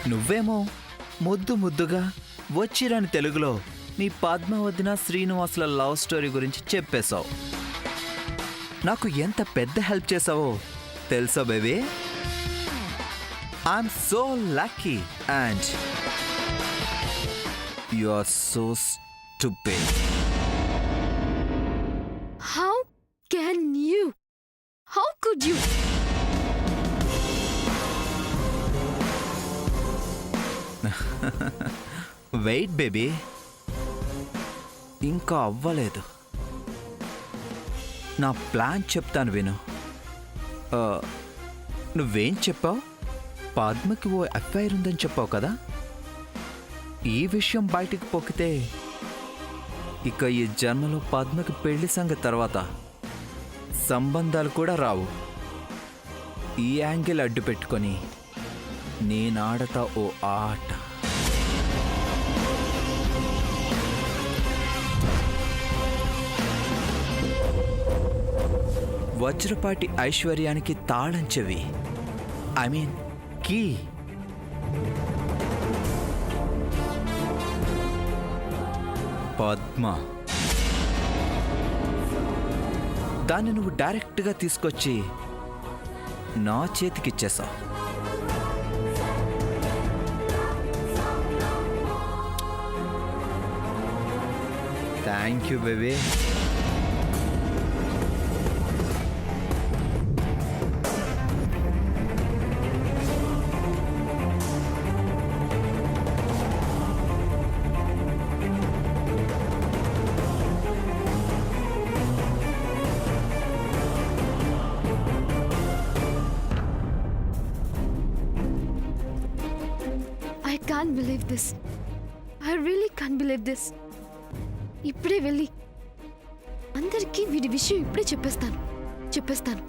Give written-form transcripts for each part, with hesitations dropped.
నువ్వేమో ముద్దు ముద్దుగా వచ్చిరాని తెలుగులో మీ పద్మావతిన శ్రీనివాసుల లవ్ స్టోరీ గురించి చెప్పేశావు. నాకు ఎంత పెద్ద హెల్ప్ చేసావో తెలుసా baby. I'm so lucky and you are so stupid. How can you? How could you? Wait baby, ఇంకా అవ్వలేదు. నా ప్లాన్ చెప్తాను విను. నువ్వేం చెప్పావు? పద్మకి ఓ అఫైర్ ఉందని చెప్పావు కదా. ఈ విషయం బయటికి పొక్కితే ఇక ఈ జన్మలో పద్మకి పెళ్లి సంగతి తర్వాత సంబంధాలు కూడా రావు. ఈ యాంగిల్ అడ్డు పెట్టుకొని నేనాడతా ఓ ఆట. వజ్రపాటి ఐశ్వర్యానికి తాళం చెవి, ఐ మీన్ కీ. పద్మ. దాన్ని నువ్వు డైరెక్ట్గా తీసుకొచ్చి నా చేతికిచ్చేసావు. Thank you baby. I can't believe this. I really can't believe this. ఇప్పుడే వెళ్ళి అందరికీ వీడి విషయం ఇప్పుడే చెప్పేస్తాను.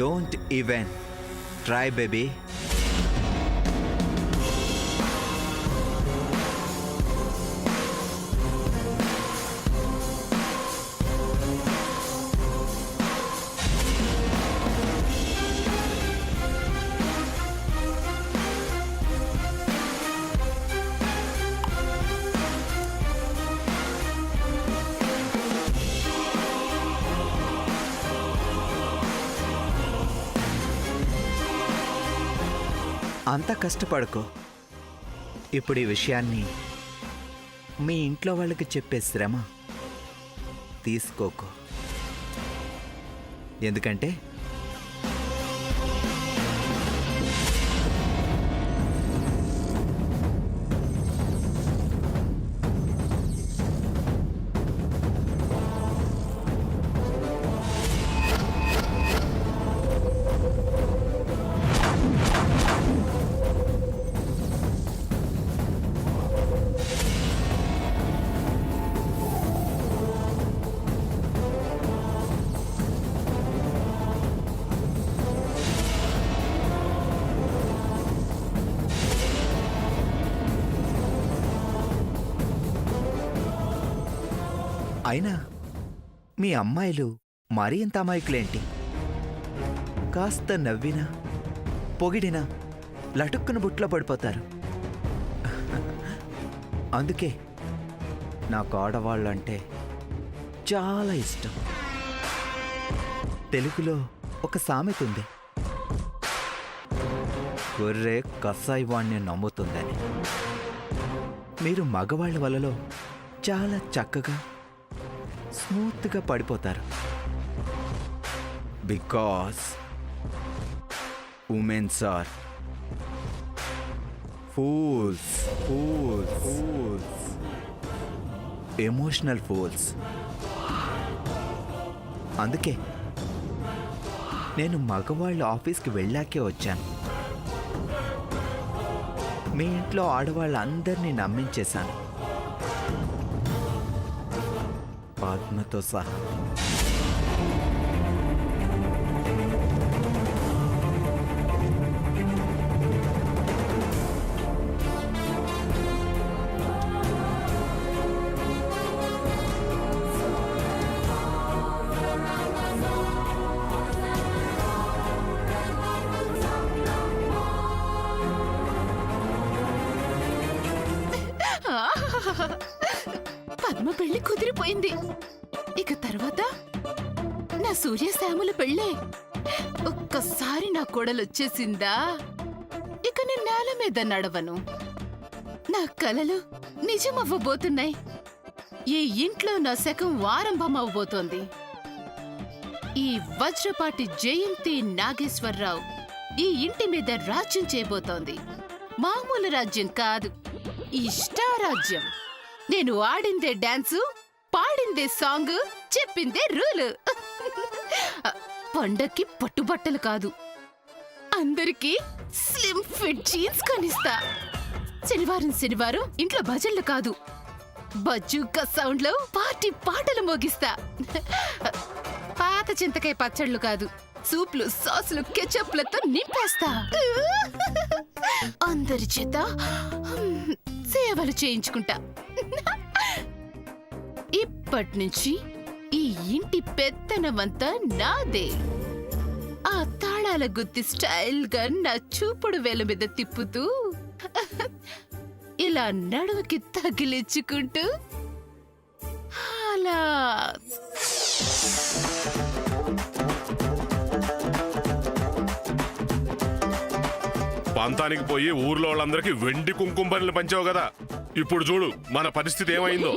Don't even try baby. అంత కష్టపడుకో. ఇప్పుడు ఈ విషయాన్ని మీ ఇంట్లో వాళ్ళకి చెప్పే శ్రమ తీసుకోకు. ఎందుకంటే అయినా మీ అమ్మాయిలు మరీ ఇంత అమాయకులేంటి? కాస్త నవ్వినా పొగిడినా లటుక్కున బుట్లో పడిపోతారు. అందుకే నాకు ఆడవాళ్ళంటే చాలా ఇష్టం. తెలుగులో ఒక సామెత ఉంది, గొర్రె కసాయి వాణ్ణి నమ్ముతుందని. మీరు మగవాళ్ళ వలలో చాలా చక్కగా స్మూత్గా పడిపోతారు. Because womens are fools, emotional fools. అందుకే నేను మగవాళ్ళ ఆఫీస్కి వెళ్ళాకే వచ్చాను. మీ ఇంట్లో ఆడవాళ్ళందరినీ నమ్మించేశాను, పద్మతో సహా. పద్మ పెళ్లి కుదిరిపోయింది. ఇక తర్వాత నా సూర్యశ్యాముల పెళ్ళే. ఒక్కసారి నా కోడలొచ్చేసిందా ఇక నేను నేల మీద నడవను. నా కలలు నిజమవ్వబోతున్నాయి. ఈ ఇంట్లో నా శకం ఆరంభమవబోతోంది. ఈ వజ్రపాటి జయంతి నాగేశ్వరరావు ఈ ఇంటి మీద రాజ్యం చేయబోతోంది. మామూలు రాజ్యం కాదు, ఇష్టారాజ్యం. నేను ఆడిందే డాన్సు, పాడిందే సాంగ్, చెప్పిందే రూలు. పండక్కి పట్టుబట్టలు కాదు, అందరికీ స్లిమ్ ఫిట్ జీన్స్ కొనిస్తా. శనివారం ఇంట్లో భజన్లు కాదు, బజ్జుక సౌండ్ లో పార్టీ పాటలు మోగిస్తా. పాత చింతకాయ పచ్చళ్ళు కాదు, సూప్లు సాసులు కెచప్లతో నింపేస్తా. అందరి చేత సేవలు చేయించుకుంటా. ఇప్పటినుంచి ఈ ఇంటి పెత్తనమంతా నాదే. ఆ తాళాల గుత్తి స్టైల్ గా నా చూపుడు వేల మీద తిప్పుతూ ఇలా నడుముకి తగిలించుకుంటూ అలా పంతానికి పోయి ఊర్లో వాళ్ళందరికీ వెండి కుంకుమ పనులు పంచావు కదా, ఇప్పుడు చూడు మన పరిస్థితి ఏమైందో.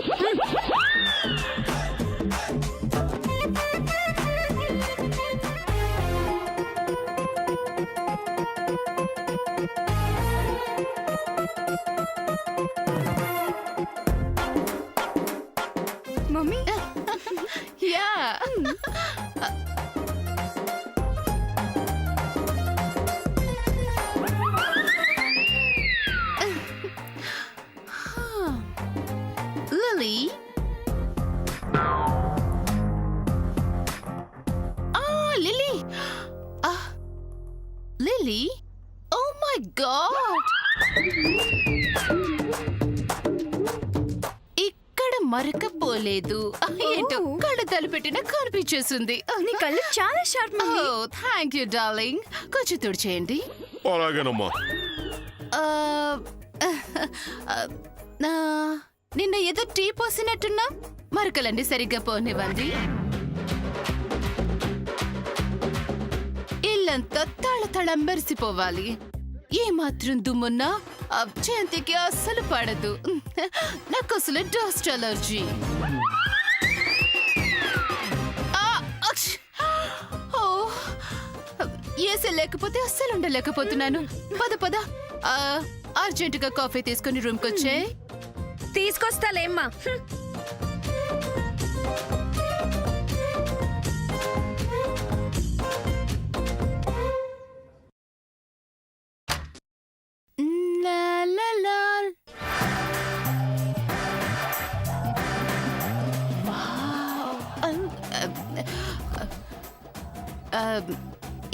Mummy yeah Lily? Lily! Lily? Oh my God! ఇక్కడ మరకపోలేదు. ఏంటో కళ్ళు తలుపెట్టిన కనిపించేసింది. నీ కళ్ళు చాలా sharp mummy. Thank you darling. కొంచెం తుడిచేయండి. అలాగేనమ్మా. నిన్న ఏదో టీ పోసినట్టున్నా, మరకలన్నీ సరిగ్గా పోనివ్వండి. ఇల్లంతా తళతళ మెరిసిపోవాలి. ఏ మాత్రం దుమ్మున్నా జయంతికి అస్సలు పడదు. నాకు అసలు డస్ట్ అలర్జీ. ఏసీ లేకపోతే అస్సలు ఉండలేకపోతున్నాను. పద పద, అర్జెంటుగా కాఫీ తీసుకుని రూమ్కి వచ్చే. తీసుకొస్తాలేమ్మా.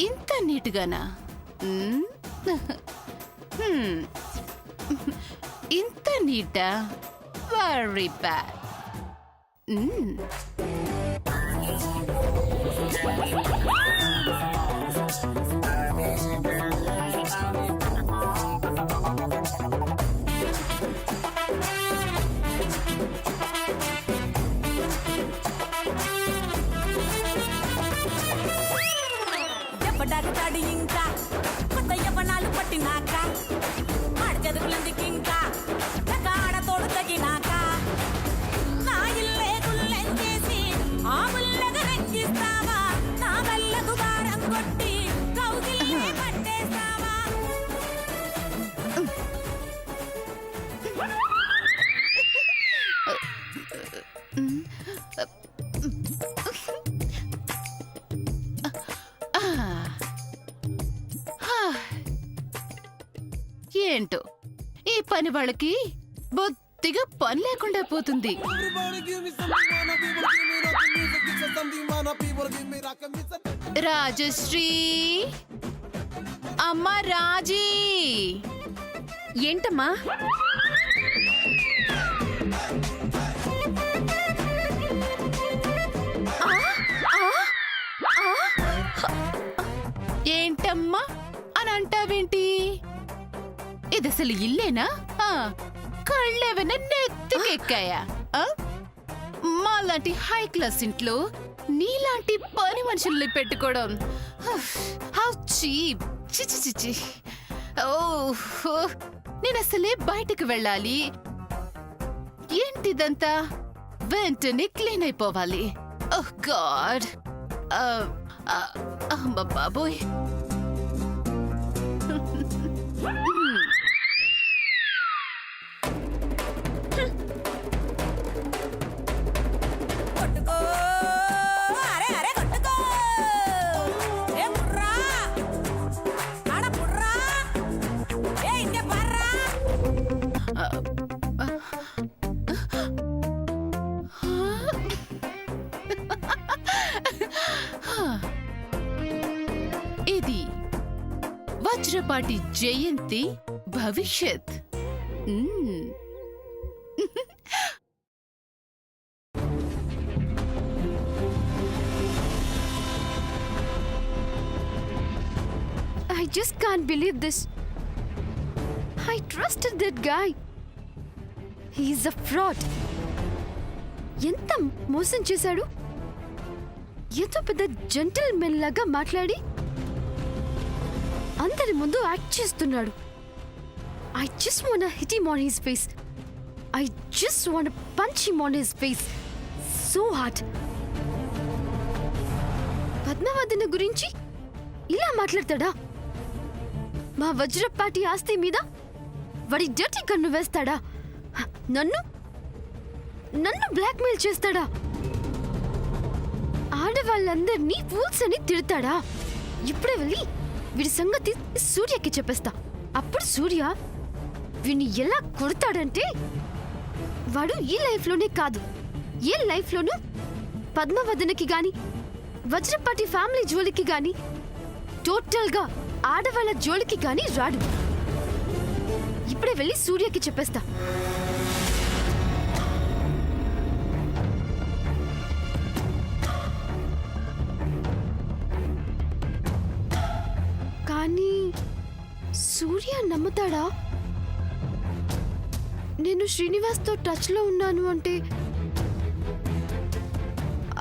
ఇంత నీట్గానా? ఇంత నీటా? Very bad. ఎప్పటాకుతాడు ఇంకా కొత్త యవ్వనాలు పట్టినాక ఆడచదువులందుకు ఇంకా ఆడ తోడు తగినాక నా ఇల్లే గుల్లెం చేసి ఆ ముల్లగా రంగిస్తావా, నా వల్లకు భారం కొట్టి కౌగిల్లే పట్టేస్తావా. ఏంటో ఈ పని వాళ్ళకి బొత్తిగా పని లేకుండా పోతుంది. రాజశ్రీ, అమ్మ రాజీ. ఏంటమ్మా? ఏంటమ్మా అని అంటావేంటి? ఇది అసలు ఇల్లేనా? కళ్ళేవైనా నెత్తి ఇంటికి ఎక్కాయా ఆ? మాలాంటి హై క్లాస్ ఇంట్లో నీలాంటి పని మనుషుల్ని పెట్టుకోవడం హౌ చీప్. చిచి చిచి. ఓ నేను అసలే బయటకు వెళ్ళాలి. ఏంటిదంతా? వెంటనే క్లీన్ అయిపోవాలి. ఓహ్ గాడ్. అమ్మ బాబోయ్. కొట్టుకో అరే అరే కొట్టుకో ఏ పుర్రా ఆడ పుర్రా ఏ ఇంటే పర్రా ఇది వజ్రపాటి జయంతి భవిష్యత్. మ్మ్. I just can't believe this. I trusted that guy. He's a fraud. ఎంత మోసం చేశాడు. ఎంతో పెద్ద జెంటిల్మెన్ లాగా మాట్లాడి అందరి ముందు యాక్ట్ చేస్తున్నాడు. I just wanna hit him on his face. I just wanna punch him on his face. So hard. పద్మావతిని గురించి ఇలా మాట్లాడతాడా? మా వజ్రపాటి ఆస్తి మీద వాడి డర్టీ కన్ను వేస్తాడా? నన్ను బ్లాక్మెయిల్ చేస్తాడా? ఆడవాళ్ళందరినీ ఫూల్స్ అని తిడతాడా? ఇప్పుడే వెళ్ళి వీడి సంగతి సూర్యకి చెప్పేస్తా. అప్పుడు సూర్య వీడిని ఎలా కొడతాడంటే వాడు ఈ లైఫ్లోనే కాదు, ఏ లైఫ్లోనూ పద్మవదనకి గాని వజ్రపాటి ఫ్యామిలీ జోలికి గాని టోటల్గా ఆడవాళ్ళ జోలికి గాని రాడు. ఇప్పుడే వెళ్ళి సూర్యకి చెప్పేస్తా. కానీ సూర్య నమ్ముతాడా? నేను శ్రీనివాస్తో టచ్లో ఉన్నాను అంటే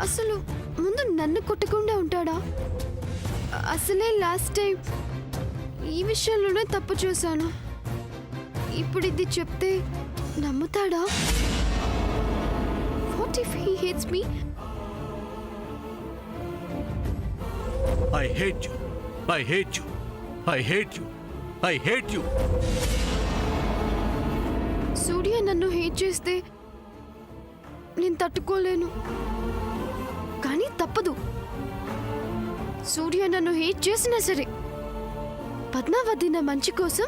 అసలు ముందు నన్ను కొట్టకుండా ఉంటాడా? అసలే లాస్ట్ టైం ఈ విషయంలోనే తప్పు చేశాను. ఇప్పుడు ఇది చెప్తే నమ్ముతాడా? What if he hates me? I hate you. I hate you. I hate you. I hate you. సూర్య నన్ను హేట్ చేస్తే నేను తట్టుకోలేను. కానీ తప్పదు. సూర్య నన్ను హేట్ చేసినా సరే పద్మావతి నా మంచి కోసం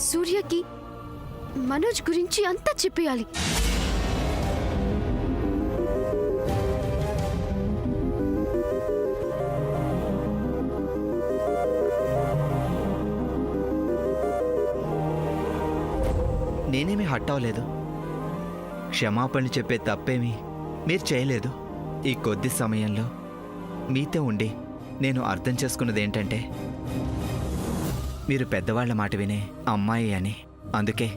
సూర్యకి మనోజ్ గురించి అంతా చెప్పేయాలి. నేనేమీ హట్ అవ్వలేదు. క్షమాపణ చెప్పే తప్పేమీ మీరు చేయలేదు. ఈ కొద్ది సమయంలో మీతో ఉండి నేను అర్థం చేసుకున్నది ఏంటంటే మీరు పెద్దవాళ్ల మాట వినే అమ్మాయి అని. అందుకే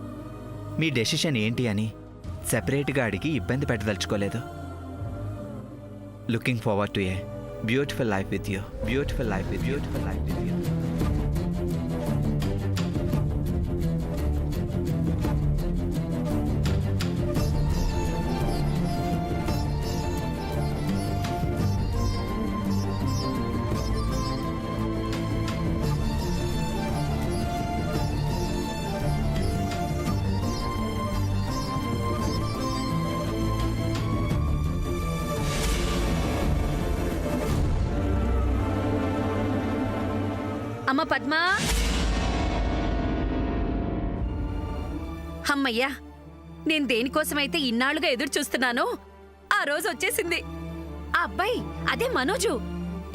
మీ డెసిషన్ ఏంటి అని సెపరేట్గా అడిగి ఇబ్బంది పెట్టదలుచుకోలేదు. Looking forward to a beautiful life with you. Beautiful life with beautiful life with you. అమ్మ పద్మా, అమ్మయ్యా, నేను దేనికోసమైతే ఇన్నాళ్లుగా ఎదురు చూస్తున్నానో ఆ రోజు వచ్చేసింది. ఆ అబ్బాయి అదే మనోజు.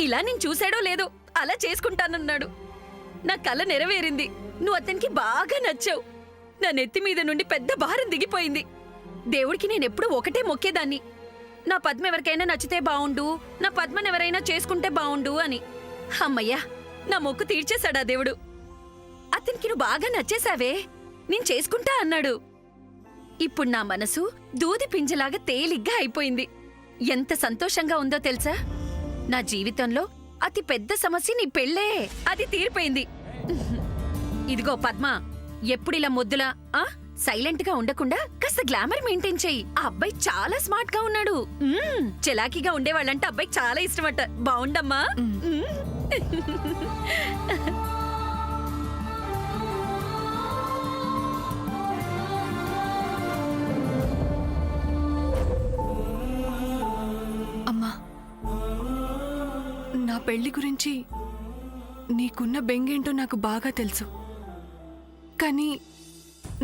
ఇలా నేను చూసాడో లేదో అలా చేసుకుంటానన్నాడు. నా కల నెరవేరింది. నువ్వు అతనికి బాగా నచ్చావు. నా నెత్తి మీద నుండి పెద్ద భారం దిగిపోయింది. దేవుడికి నేనెప్పుడు ఒకటే మొక్కేదాన్ని, నా పద్మ ఎవరికైనా నచ్చితే బావుండు, నా పద్మనెవరైనా చేసుకుంటే బావుండు అని. అమ్మయ్యా, నా మొక్కు తీర్చేశాడా దేవుడు. అతనికి నువ్వు బాగా నచ్చేశావే, నేను చేసుకుంటా అన్నాడు. ఇప్పుడు నా మనసు దూది పింజలాగా తేలిగ్గా అయిపోయింది. ఎంత సంతోషంగా ఉందో తెలుసా? నా జీవితంలో అతి పెద్ద సమస్య నీ పెళ్ళే. అది తీరిపోయింది. ఇదిగో పద్మ, ఎప్పుడిలా ముద్దులా సైలెంట్ గా ఉండకుండా కాస్త గ్లామర్ మెయింటైన్ చెయ్యి. ఆ అబ్బాయి చాలా స్మార్ట్ గా ఉన్నాడు. చలాకీగా ఉండేవాళ్ళంటే అబ్బాయికి చాలా ఇష్టమట. బావుండమ్మా. అమ్మా, నా పెళ్లి గురించి నీకున్న బెంగేంటో నాకు బాగా తెలుసు. కానీ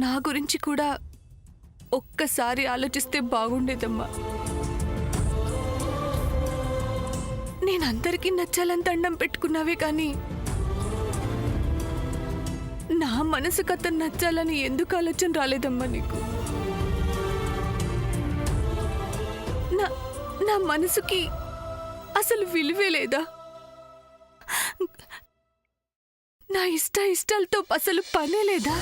నా గురించి కూడా ఒక్కసారి ఆలోచిస్తే బాగుండేదమ్మా. నేనందరికీ నచ్చాలని దండం పెట్టుకున్నావే కానీ నా మనసుకు అతను నచ్చాలని ఎందుకు ఆలోచన రాలేదమ్మా నీకు? నా మనసుకి అసలు విలువే లేదా? నా ఇష్టాలతో అసలు పనే లేదా?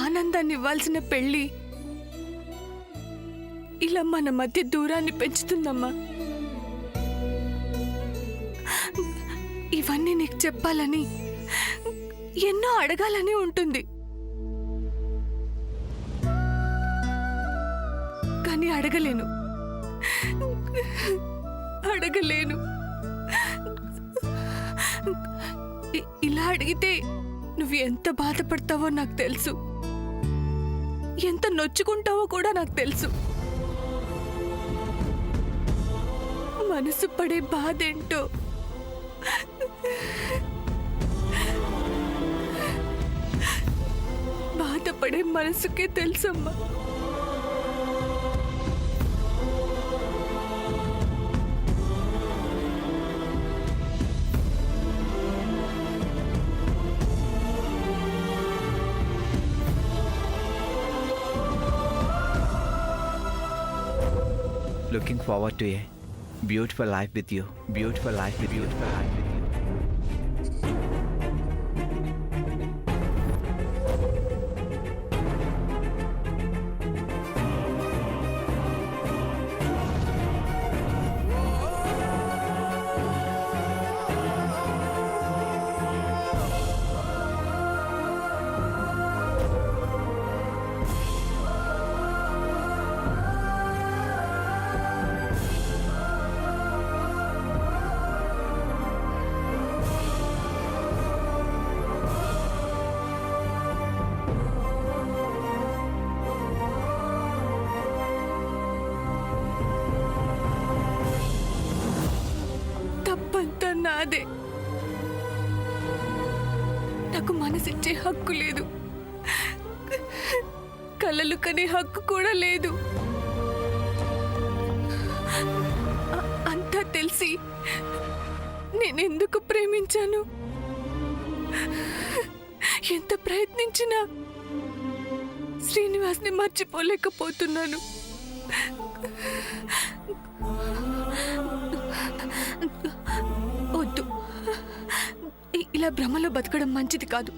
ఆనందాన్ని ఇవ్వాల్సిన పెళ్లి ఇలా మన మధ్య దూరాన్ని పెంచుతుందమ్మా. ఇవన్నీ నీకు చెప్పాలని, ఎన్నో అడగాలని ఉంటుంది. కానీ అడగలేను. ఇలా అడిగితే నువ్వు ఎంత బాధపడతావో నాకు తెలుసు, ఎంత నొచ్చుకుంటావో కూడా నాకు తెలుసు. మనసు పడే బాధేంటో బాధపడే మనసుకే తెలుసమ్మా. Looking forward to a beautiful life with you. Beautiful life with you. Beautiful life with you. తప్పంతా నాదే. నాకు మనసిచ్చే హక్కు లేదు, కలలు కనే హక్కు కూడా లేదు. అంతా తెలిసి నేనెందుకు ప్రేమించాను? ఎంత ప్రయత్నించినా శ్రీనివాస్ని మర్చిపోలేకపోతున్నాను. వద్దు, ఇలా భ్రమలో బతకడం మంచిది కాదు.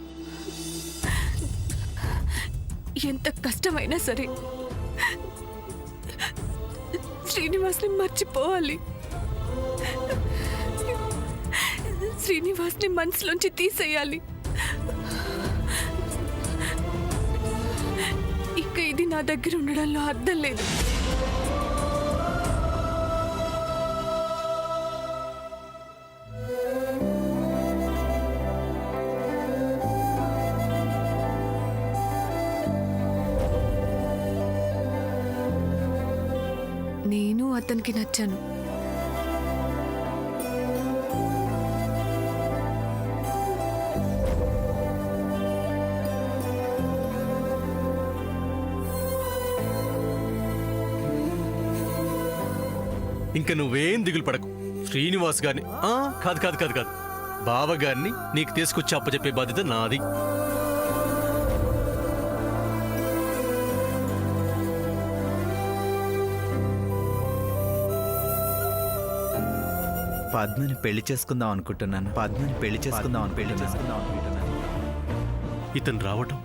ఎంత కష్టమైనా సరే శ్రీనివాస్ని మర్చిపోవాలి. శ్రీనివాస్ని మనసులోంచి తీసేయాలి. ఇక ఇది నా దగ్గర ఉండడంలో అర్థం లేదు. నేను అతనికి నచ్చాను. ఇంక నువ్వేం దిగులు పడకు. శ్రీనివాస్ గారిని కాదు కాదు కాదు కాదు బావ గారిని నీకు తీసుకొచ్చి అప్పచెప్పే బాధ్యత నాది. పద్మని పెళ్లి చేసుకుందాం అనుకుంటున్నాను. ఇతను రావటం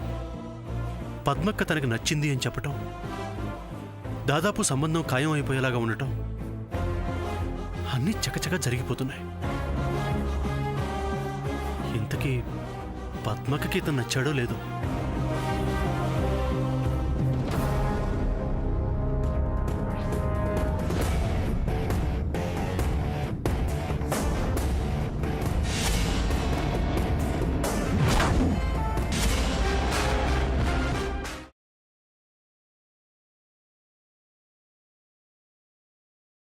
పద్మక్క తనకి నచ్చింది అని చెప్పటం, దాదాపు సంబంధం ఖాయం అయిపోయేలాగా ఉండటం, అన్నీ చకచక జరిగిపోతున్నాయి. ఇంతకీ పద్మక్కకి ఇతను నచ్చాడో లేదో?